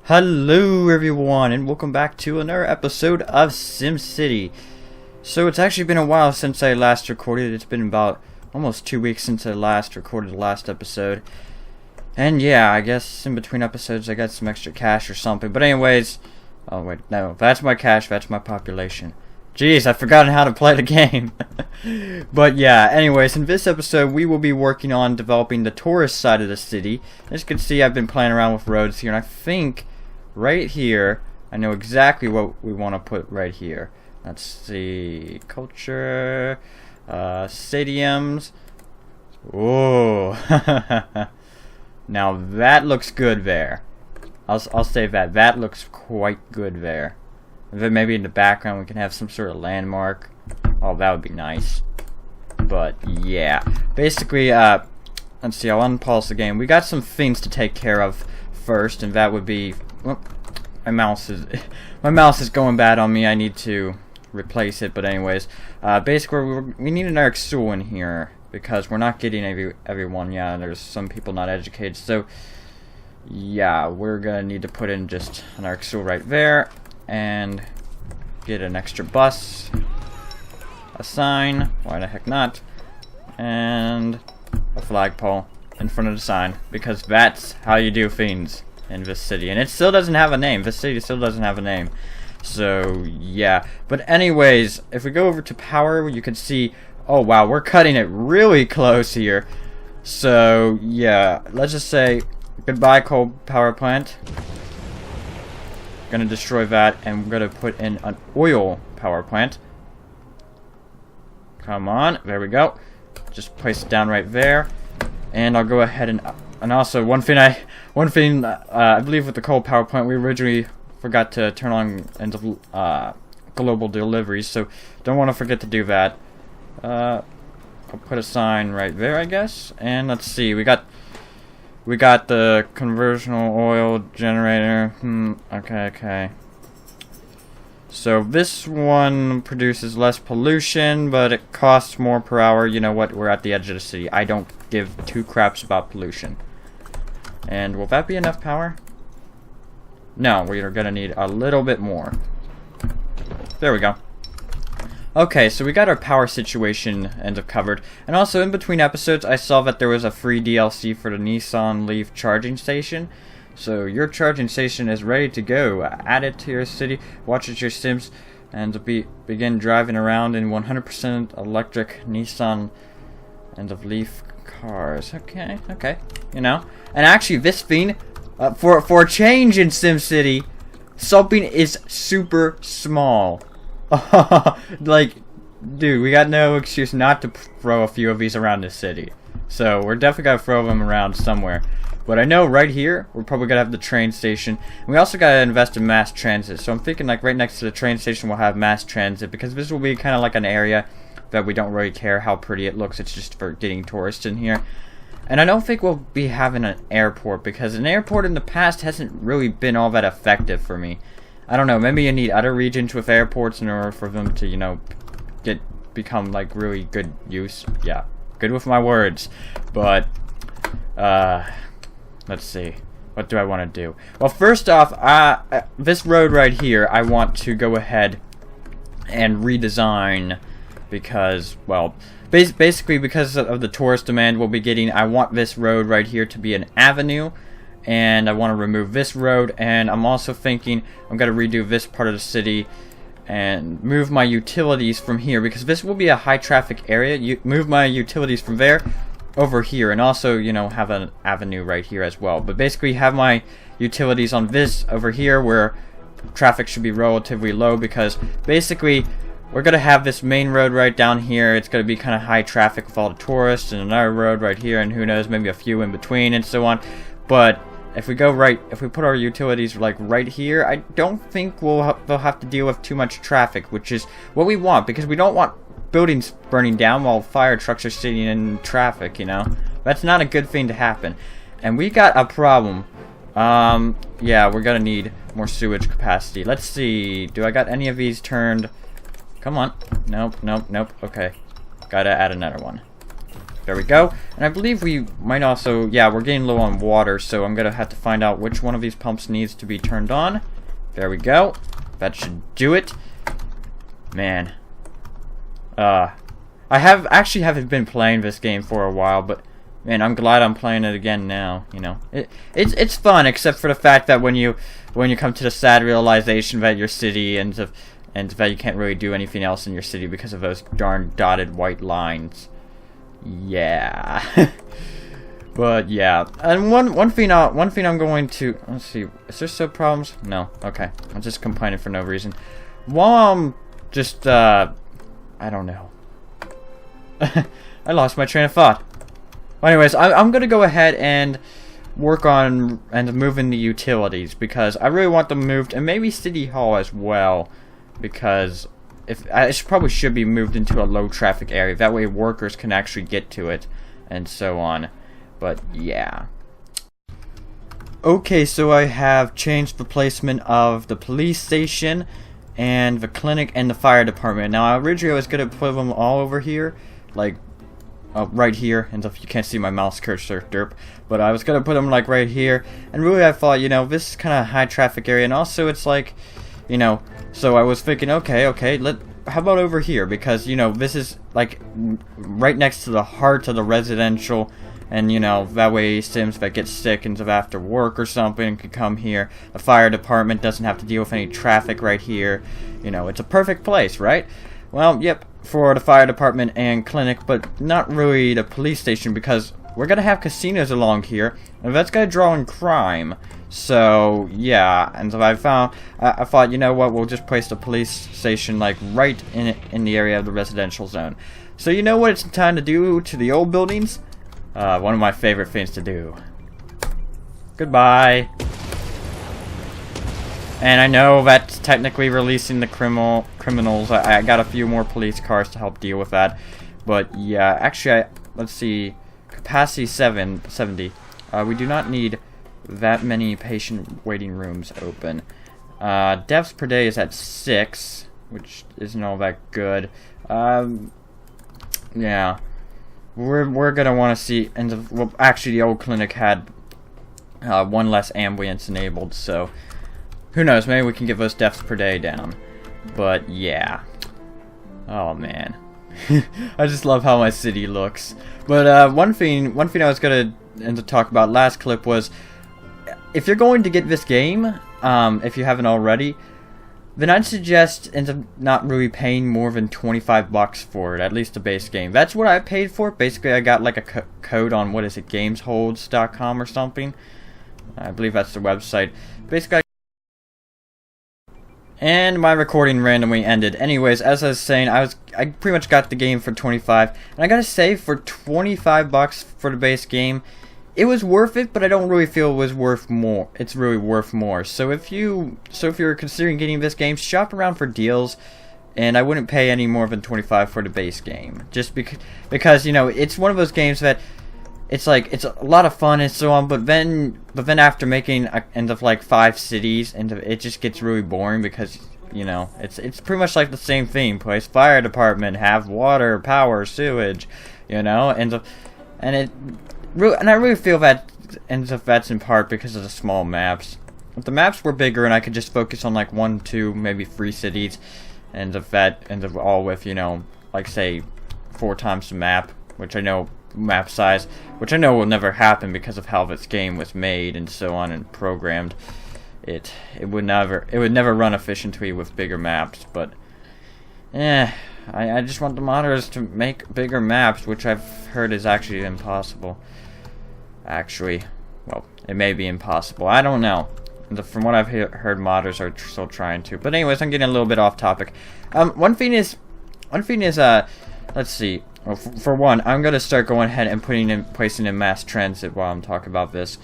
Hello everyone, and welcome back to another episode of SimCity. So it's actually been a while since I last recorded. It's been about almost 2 weeks since I last recorded the last episode. And yeah, I guess in between episodes I got some extra cash or something. But anyways, oh wait, no, that's my cash, that's my population. Jeez, I've forgotten how to play the game. But yeah, anyways, in this episode we will be working on developing the tourist side of the city. As you can see, I've been playing around with roads here, and I think right here, I know exactly what we want to put right here. Let's see, culture, stadiums. Oh, now that looks good there. I'll say that. That looks quite good there. And then maybe in the background we can have some sort of landmark. Oh, that would be nice. But yeah, basically, let's see. I'll unpause the game. We got some things to take care of first, and that would be. Well, my mouse is going bad on me. I need to replace it. But anyways, basically we need an Stool in here because we're not getting everyone. Yeah, there's some people not educated. So yeah, we're gonna need to put in just an Stool right there and get an extra bus, a sign. Why the heck not? And a flagpole in front of the sign, because that's how you do things in this city. And it still doesn't have a name. This city still doesn't have a name. So yeah, but anyways, if we go over to power, you can see, oh wow, we're cutting it really close here. So yeah, let's just say goodbye coal power plant. Gonna destroy that, and we're gonna put in an oil power plant. Come on, there we go. Just place it down right there, and I'll go ahead and also one thing I believe with the coal power plant, we originally forgot to turn on into global deliveries, so don't want to forget to do that. I'll put a sign right there, I guess. And let's see, we got the conversional oil generator. Okay. So this one produces less pollution, but it costs more per hour. You know what? We're at the edge of the city. I don't give two craps about pollution. And will that be enough power? No, we are gonna need a little bit more. There we go. Okay, so we got our power situation covered. And also, in between episodes, I saw that there was a free DLC for the Nissan Leaf charging station. So your charging station is ready to go. Add it to your city, watch it your Sims, and begin driving around in 100% electric Nissan Leaf cars. Okay. You know, and actually, this thing, for a change in SimCity, something is super small. Like, dude, we got no excuse not to throw a few of these around the city. So we're definitely gonna throw them around somewhere. But I know right here, we're probably gonna have the train station. And we also gotta invest in mass transit. So I'm thinking like right next to the train station we'll have mass transit, because this will be kind of like an area that we don't really care how pretty it looks. It's just for getting tourists in here. And I don't think we'll be having an airport, because an airport in the past hasn't really been all that effective for me. I don't know, maybe you need other regions with airports in order for them to, you know, become like really good use. Yeah, good with my words. But let's see, what do I want to do? Well, first off, this road right here, I want to go ahead and redesign, because, well, basically because of the tourist demand we'll be getting. I want this road right here to be an avenue, and I want to remove this road. And I'm also thinking I'm going to redo this part of the city and move my utilities from here, because this will be a high traffic area. Move my utilities from there over here, and also, you know, have an avenue right here as well. But basically have my utilities on this over here where traffic should be relatively low, because basically we're going to have this main road right down here. It's going to be kind of high traffic with all the tourists, and another road right here, and who knows, maybe a few in between and so on. But if we put our utilities like right here, I don't think they'll have to deal with too much traffic, which is what we want, because we don't want buildings burning down while fire trucks are sitting in traffic, you know? That's not a good thing to happen. And we got a problem. Yeah, we're gonna need more sewage capacity. Let's see, do I got any of these turned? Come on. Nope. Okay. Gotta add another one. There we go. And I believe we might also, yeah, we're getting low on water, so I'm gonna have to find out which one of these pumps needs to be turned on. There we go. That should do it. Man. I actually haven't been playing this game for a while, but man, I'm glad I'm playing it again now, you know. It's fun, except for the fact that when you come to the sad realization that your city and that you can't really do anything else in your city because of those darn dotted white lines. Yeah. But yeah. And one thing I'm going to, let's see, is there still problems? No. Okay. I'm just complaining for no reason. While I'm just I don't know. I lost my train of thought. Well, anyways, I'm gonna go ahead and work on and move in the utilities because I really want them moved, and maybe City Hall as well, because probably should be moved into a low traffic area. That way workers can actually get to it, and so on. But yeah. Okay, so I have changed the placement of the police station and the clinic and the fire department. Now originally I was gonna put them all over here, like right here, and if you can't see my mouse cursor, derp, but I was gonna put them like right here, and really I thought, you know, this is kind of a high traffic area, and also it's like, you know, so I was thinking, okay, how about over here, because, you know, this is like right next to the heart of the residential, and, you know, that way Sims that get sick and after work or something can come here. The fire department doesn't have to deal with any traffic right here. You know, it's a perfect place, right? Well, yep, for the fire department and clinic, but not really the police station, because we're gonna have casinos along here, and that's gonna draw in crime. So yeah, and so I thought, you know what, we'll just place the police station like right in the area of the residential zone. So you know what it's time to do to the old buildings? One of my favorite things to do. Goodbye. And I know that's technically releasing the criminals. I got a few more police cars to help deal with that. But yeah, actually, let's see. Capacity 70. We do not need that many patient waiting rooms open. Deaths per day is at 6, which isn't all that good. Yeah. We're gonna want to see, and well, actually the old clinic had one less ambulance enabled, so who knows, maybe we can get those deaths per day down. But yeah, oh man. I just love how my city looks. But one thing I was gonna talk about last clip was, if you're going to get this game, if you haven't already, then I'd suggest not really paying more than 25 bucks for it, at least the base game. That's what I paid for. Basically, I got like a code on, what is it, gamesholds.com or something. I believe that's the website. Basically, and my recording randomly ended. Anyways, as I was saying, I pretty much got the game for 25, and I gotta say, for 25 bucks for the base game, it was worth it, but I don't really feel it was worth more. It's really worth more. So if you're considering getting this game, shop around for deals, and I wouldn't pay any more than 25 for the base game, just because you know, it's one of those games that it's like, it's a lot of fun and so on, but then after making end of like 5 cities, and it just gets really boring, because you know, it's pretty much like the same thing. Place fire department, have water, power, sewage, you know, and I really feel that that's in part because of the small maps. If the maps were bigger and I could just focus on like 1, 2, maybe 3 cities, and all with, you know, like say 4 times the map, which I know map size, which I know will never happen because of how this game was made and so on and programmed. It would never run efficiently with bigger maps, but I just want the modders to make bigger maps, which I've heard is actually impossible. Actually, well, it may be impossible. I don't know. From what I've heard, modders are still trying to. But anyways, I'm getting a little bit off topic. One thing is, let's see. Well, for one, I'm gonna start going ahead and placing in mass transit while I'm talking about this.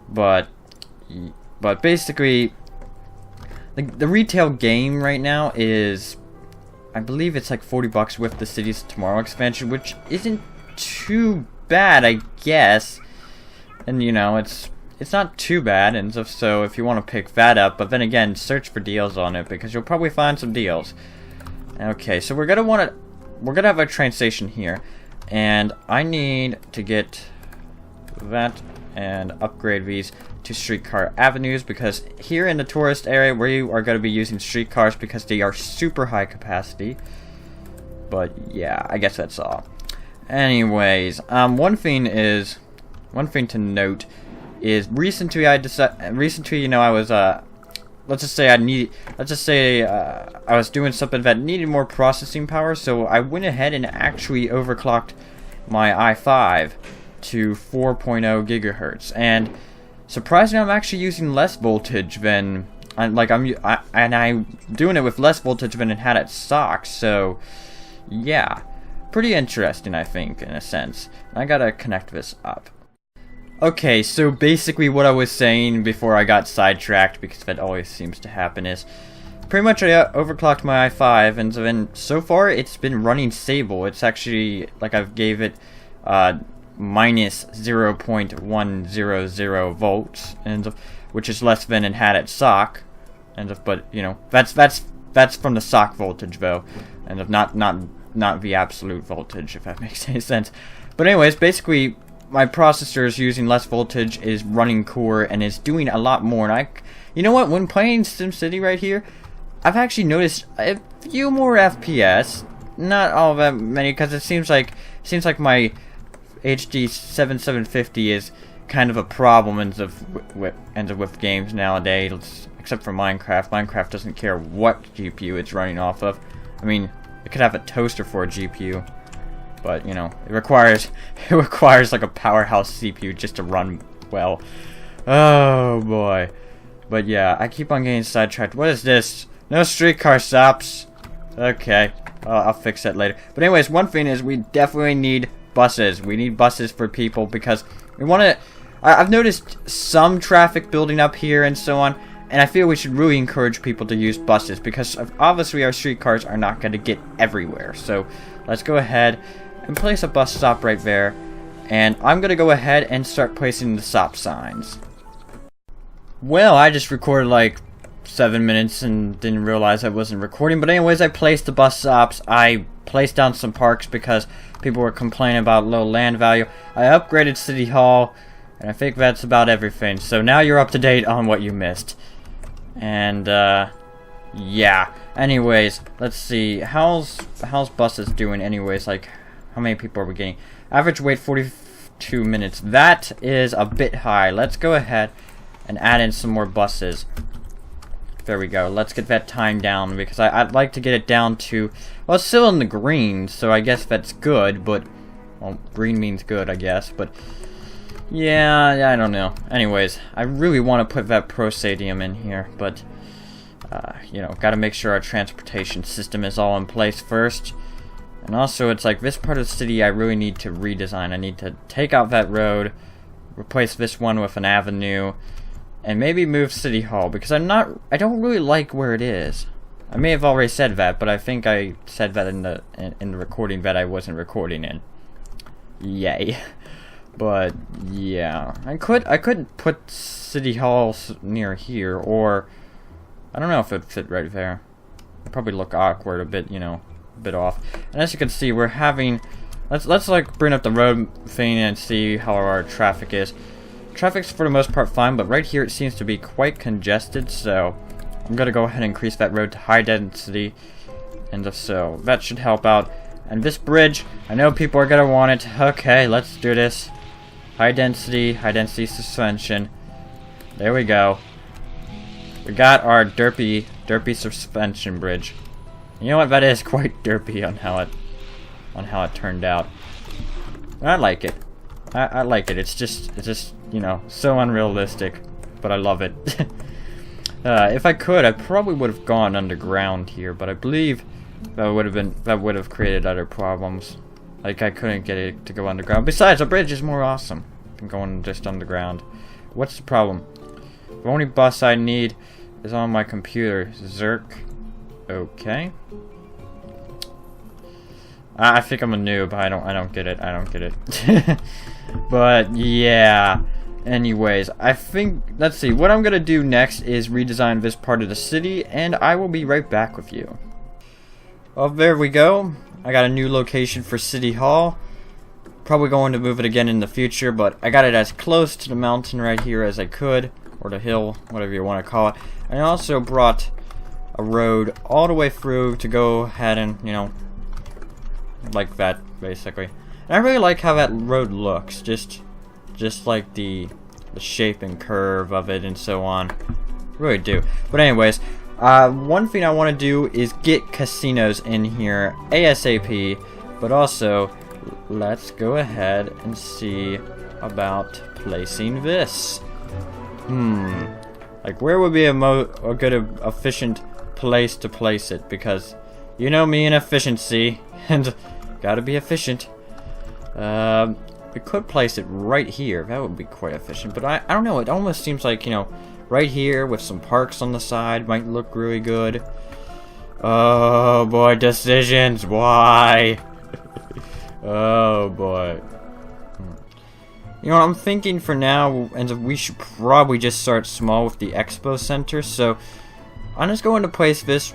But basically, the retail game right now is, I believe it's like 40 bucks with the Cities Tomorrow expansion, which isn't too bad, I guess. And you know, it's not too bad, and so if you want to pick that up, but then again, search for deals on it, because you'll probably find some deals. Okay, so we're gonna have a train station here. And I need to get that and upgrade these to streetcar avenues, because here in the tourist area we are going to be using streetcars because they are super high capacity. But yeah, I guess that's all. Anyways, one thing to note is recently I was let's just say I was doing something that needed more processing power, so I went ahead and actually overclocked my i5 to 4.0 gigahertz, and surprisingly I'm actually using less voltage than I'm doing it with less voltage than it had at stock. So yeah, pretty interesting, I think, in a sense. I gotta connect this up. Okay, so basically what I was saying before I got sidetracked, because that always seems to happen, is pretty much I overclocked my i5, and then so far it's been running stable. It's actually, like, I've gave it minus 0.100 volts, and which is less than it had at stock, and but you know, that's from the stock voltage though, and not the absolute voltage, if that makes any sense. But anyways, basically my processor is using less voltage, is running core, and is doing a lot more. And you know what, when playing SimCity right here, I've actually noticed a few more FPS, not all that many, because it seems like my HD 7750 is kind of a problem with games nowadays, except for Minecraft. Minecraft doesn't care what GPU it's running off of. I mean, it could have a toaster for a GPU, but you know, it requires like a powerhouse CPU just to run well. Oh boy. But yeah, I keep on getting sidetracked. What is this? No streetcar stops. Okay, I'll fix that later. But anyways, one thing is we definitely need buses. We need buses for people because we want to. I've noticed some traffic building up here and so on, and I feel we should really encourage people to use buses because obviously our streetcars are not going to get everywhere. So let's go ahead and place a bus stop right there, and I'm going to go ahead and start placing the stop signs. Well, I just recorded like 7 minutes and didn't realize I wasn't recording, but anyways, I placed the bus stops. I placed down some parks because people were complaining about low land value. I upgraded City Hall, and I think that's about everything. So now you're up to date on what you missed. And yeah. Anyways, let's see. How's buses doing anyways? Like, how many people are we getting? Average wait 42 minutes. That is a bit high. Let's go ahead and add in some more buses. There we go. Let's get that time down because I'd like to get it down to, well, it's still in the green, so I guess that's good, but, well, green means good, I guess, but yeah, I don't know. Anyways, I really want to put that Pro Stadium in here, but you know, gotta make sure our transportation system is all in place first. And also, it's like this part of the city I really need to redesign. I need to take out that road, replace this one with an avenue, and maybe move City Hall, because I don't really like where it is. I may have already said that, but I think I said that in the recording that I wasn't recording in. Yay. But yeah, I could put City Hall near here, or I don't know if it'd fit right there. It'd probably look awkward, a bit, you know, a bit off. And as you can see, we're having, let's like bring up the road thing and see how our traffic is. Traffic's for the most part fine, but right here it seems to be quite congested, so I'm gonna go ahead and increase that road to high density, and so that should help out. And this bridge, I know people are gonna want it. Okay, let's do this. High density suspension. There we go. We got our derpy suspension bridge. You know what? That is quite derpy on how it turned out. I like it. I like it. It's just you know, so unrealistic, but I love it. If I could, I probably would have gone underground here, but I believe that would have created other problems. Like, I couldn't get it to go underground. Besides, a bridge is more awesome than going just underground. What's the problem? The only bus I need is on my computer. Zerk. Okay. I think I'm a noob. I don't get it. I don't get it. But yeah. Anyways, I think, let's see. What I'm gonna do next is redesign this part of the city, and I will be right back with you. Well, there we go. I got a new location for City Hall. Probably going to move it again in the future, but I got it as close to the mountain right here as I could, or the hill, whatever you want to call it. And I also brought a road all the way through to go ahead and, you know, like that, basically. And I really like how that road looks, just like the shape and curve of it and so on. Really do. But anyways, one thing I want to do is get casinos in here ASAP, but also let's go ahead and see about placing this. Like, where would be a good, efficient place to place it? Because you know me and efficiency, and gotta be efficient. We could place it right here. That would be quite efficient. But I don't know. It almost seems like, you know, right here with some parks on the side might look really good. Oh boy, decisions. Why? Oh boy. You know what, I'm thinking for now, and we should probably just start small with the expo center. So I'm just going to place this,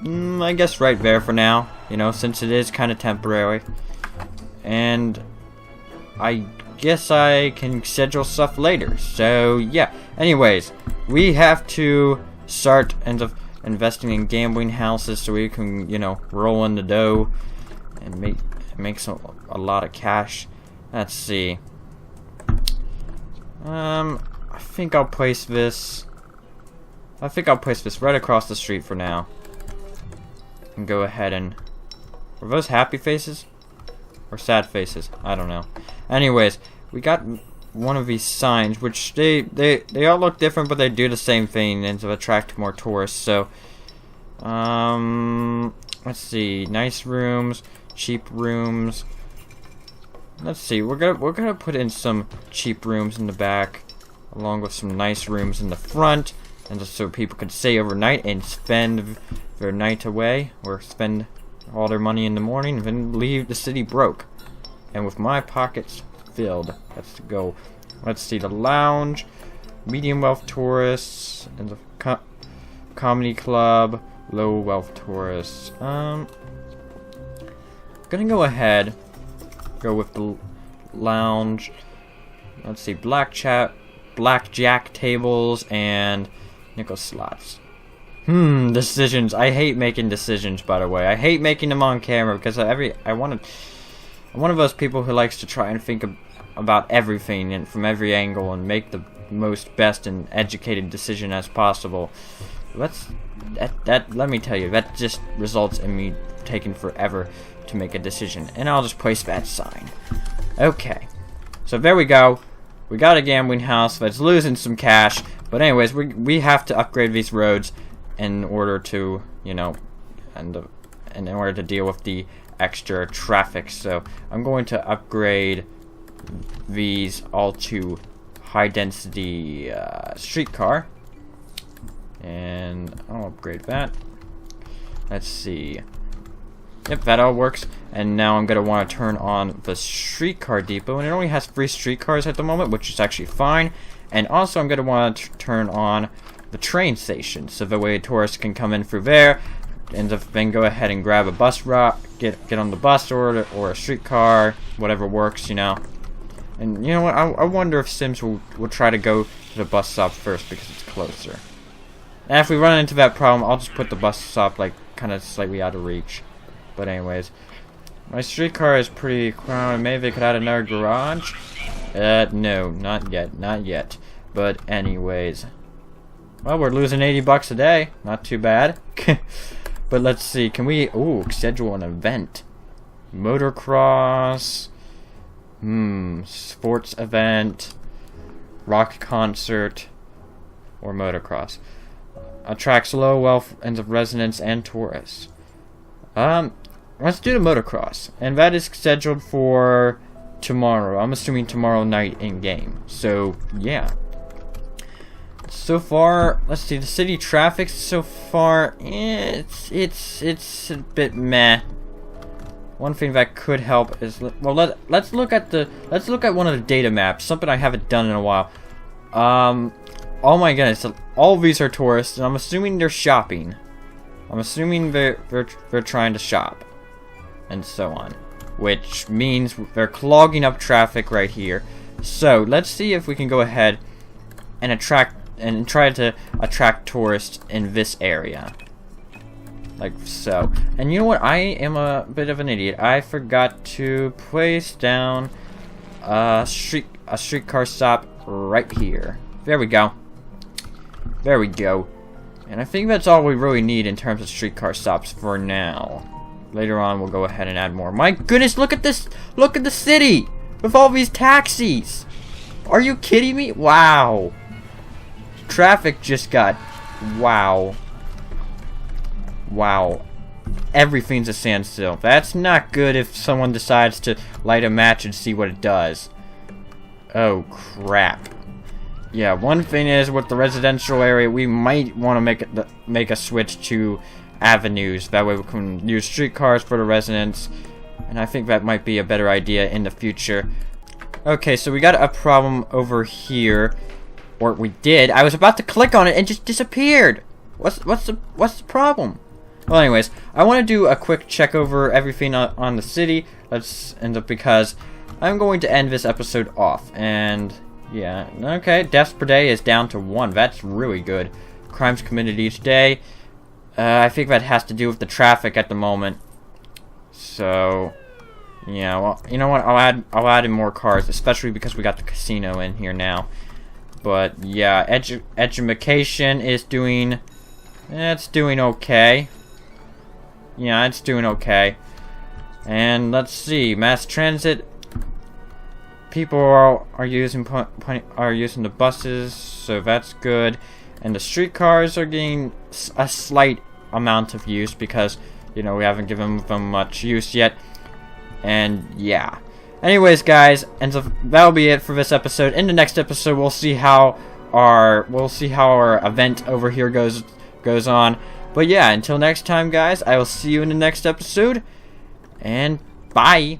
I guess, right there for now. You know, since it is kind of temporary. And I guess I can schedule stuff later. So yeah. Anyways, we have to start investing in gambling houses so we can, you know, roll in the dough and make a lot of cash. Let's see. I think I'll place this. I think I'll place this right across the street for now. And go ahead and. Were those happy faces? Or sad faces? I don't know. Anyways, we got one of these signs, which they all look different, but they do the same thing and to attract more tourists. So, let's see, nice rooms, cheap rooms. Let's see, we're gonna put in some cheap rooms in the back, along with some nice rooms in the front, and just so people can stay overnight and spend their night away, or spend all their money in the morning, and then leave the city broke. And with my pockets filled. Let's go. Let's see, the lounge, medium wealth tourists, and the comedy club, low wealth tourists. Gonna go ahead, go with the lounge. Let's see, blackjack tables and nickel slots. Decisions. I hate making decisions, by the way. I hate making them on camera because I'm one of those people who likes to try and think about everything and from every angle and make the most best and educated decision as possible. Let me tell you, that just results in me taking forever to make a decision. And I'll just place that sign. Okay. So there we go. We got a gambling house that's losing some cash. But anyways, we have to upgrade these roads in order to, you know, and in order to deal with the extra traffic. So I'm going to upgrade these all to high density streetcar, and I'll upgrade that. Let's see. Yep, that all works. And now I'm gonna want to turn on the streetcar depot, and it only has 3 streetcars at the moment, which is actually fine. And also I'm gonna want to turn on the train station, so the way tourists can come in through there, and then go ahead and grab a bus route, get on the bus or a streetcar, whatever works, you know. And you know what? I wonder if Sims will try to go to the bus stop first because it's closer. And if we run into that problem, I'll just put the bus stop like kind of slightly out of reach. But anyways, my streetcar is pretty crowded. Maybe they could add another garage. No, not yet. But anyways, well, we're losing 80 bucks a day. Not too bad. But let's see. Can we schedule an event? Motocross. Sports event, rock concert, or motocross. Attracts low wealth and of residents and tourists. Let's do the motocross, and that is scheduled for tomorrow. I'm assuming tomorrow night in game. So yeah. So far, let's see, the city traffic so far, it's a bit meh. One thing that could help is, well, let's look at one of the data maps, something I haven't done in a while. Oh my goodness, all of these are tourists, and I'm assuming they're shopping. I'm assuming they're trying to shop, and so on. which means they're clogging up traffic right here. So let's see if we can go ahead and try to attract tourists in this area, like so. And you know what? I am a bit of an idiot. I forgot to place down a streetcar stop right here. There we go. There we go. And I think that's all we really need in terms of streetcar stops for now. Later on, we'll go ahead and add more. My goodness, look at this! Look at the city! With all these taxis! Are you kidding me? Wow. Traffic just got... Wow. Wow. Everything's a standstill. That's not good if someone decides to light a match and see what it does. Oh, crap. Yeah, one thing is, with the residential area, we might want to make a switch to avenues. That way we can use streetcars for the residents. And I think that might be a better idea in the future. Okay, so we got a problem over here. Or we did. I was about to click on it and just disappeared. What's the problem? Well, anyways, I want to do a quick check over everything on the city. Let's end up, because I'm going to end this episode off. And yeah, okay, deaths per day is down to 1. That's really good. Crimes committed each day. I think that has to do with the traffic at the moment. So yeah, well, you know what? I'll add in more cars, especially because we got the casino in here now. But yeah, education is doing... It's doing okay. Yeah, it's doing okay. And let's see, mass transit. People are using the buses, so that's good. And the streetcars are getting a slight amount of use because, you know, we haven't given them much use yet. And yeah. Anyways, guys, and so that'll be it for this episode. In the next episode, we'll see how our event over here goes on. But yeah, until next time, guys, I will see you in the next episode, and bye.